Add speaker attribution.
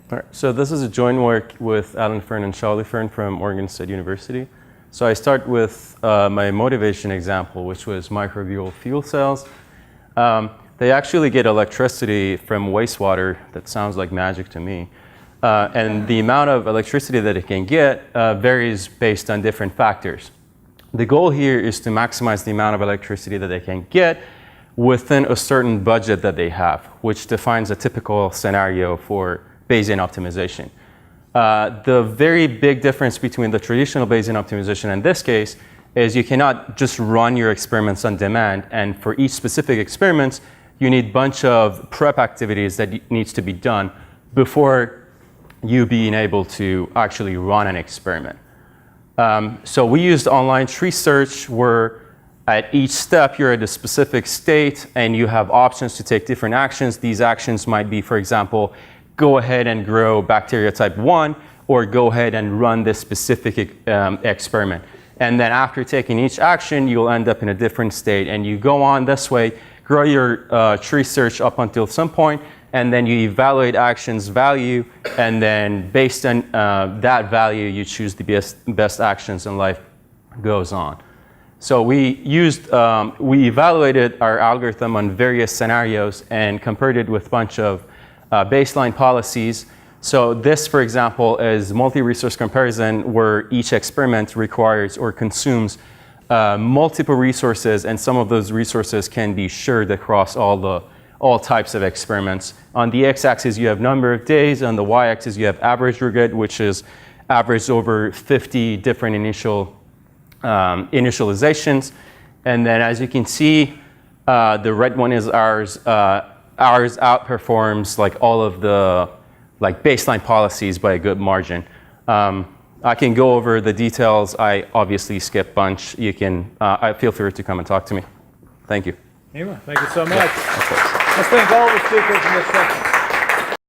Speaker 1: All right. So this is a joint work with Alan Fern and Xiaoli Fern from Oregon State University. So I start with my motivation example, which was microbial fuel cells. They actually get electricity from wastewater. That sounds like magic to me. And the amount of electricity that it can get varies based on different factors. The goal here is to maximize the amount of electricity that they can get within a certain budget that they have, which defines a typical scenario for Bayesian optimization. The very big difference between the traditional Bayesian optimization and this case is you cannot just run your experiments on demand, and for each specific experiment, you need a bunch of prep activities that needs to be done before you being able to actually run an experiment. So we used online tree search where at each step you're at a specific state and you have options to take different actions. These actions might be, for example, go ahead and grow bacteria type 1 or go ahead and run this specific experiment. And then after taking each action, you'll end up in a different state, and you go on this way, grow your tree search up until some point, and then you evaluate actions value, and then based on that value, you choose the best actions, and life goes on. So we evaluated our algorithm on various scenarios and compared it with a bunch of baseline policies. So this, for example, is multi-resource comparison where each experiment requires or consumes multiple resources, and some of those resources can be shared across all types of experiments. On the x-axis, you have number of days. On the y-axis, you have average regret, which is averaged over 50 different initializations. And then, as you can see, the red one is ours. Ours outperforms like all of the baseline policies by a good margin. I can go over the details. I obviously skip a bunch. You can feel free to come and talk to me. Thank you.
Speaker 2: Nima, thank you so much. Let's thank all the speakers in this session.